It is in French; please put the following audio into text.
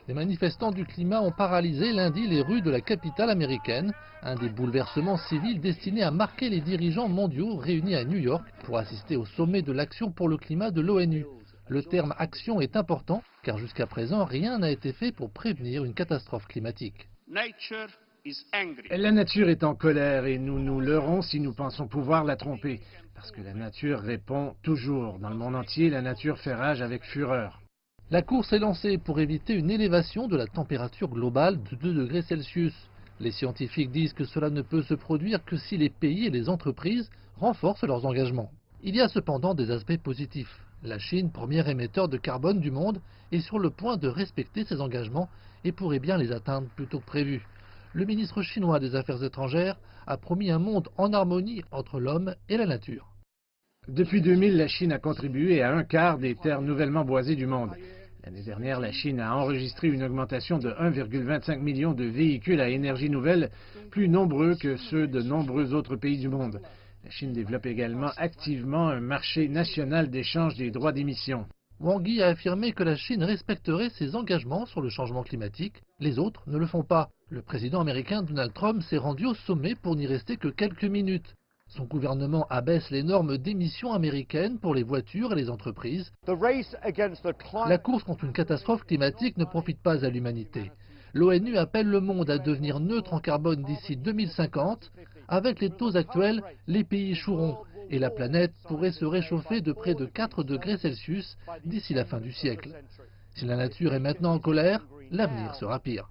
Les manifestants du climat ont paralysé lundi les rues de la capitale américaine, un des bouleversements civils destinés à marquer les dirigeants mondiaux réunis à New York pour assister au sommet de l'action pour le climat de l'ONU. Le terme action est important car jusqu'à présent rien n'a été fait pour prévenir une catastrophe climatique. La nature est en colère et nous nous leurrons si nous pensons pouvoir la tromper. Parce que la nature répond toujours. Dans le monde entier, la nature fait rage avec fureur. La course est lancée pour éviter une élévation de la température globale de 2 degrés Celsius. Les scientifiques disent que cela ne peut se produire que si les pays et les entreprises renforcent leurs engagements. Il y a cependant des aspects positifs. La Chine, premier émetteur de carbone du monde, est sur le point de respecter ses engagements et pourrait bien les atteindre plus tôt que prévu. Le ministre chinois des Affaires étrangères a promis un monde en harmonie entre l'homme et la nature. Depuis 2000, la Chine a contribué à 1/4 des terres nouvellement boisées du monde. L'année dernière, la Chine a enregistré une augmentation de 1,25 million de véhicules à énergie nouvelle, plus nombreux que ceux de nombreux autres pays du monde. La Chine développe également activement un marché national d'échange des droits d'émission. Wang Yi a affirmé que la Chine respecterait ses engagements sur le changement climatique. Les autres ne le font pas. Le président américain Donald Trump s'est rendu au sommet pour n'y rester que quelques minutes. Son gouvernement abaisse les normes d'émissions américaines pour les voitures et les entreprises. La course contre une catastrophe climatique ne profite pas à l'humanité. L'ONU appelle le monde à devenir neutre en carbone d'ici 2050. Avec les taux actuels, les pays échoueront et la planète pourrait se réchauffer de près de 4 degrés Celsius d'ici la fin du siècle. Si la nature est maintenant en colère, l'avenir sera pire.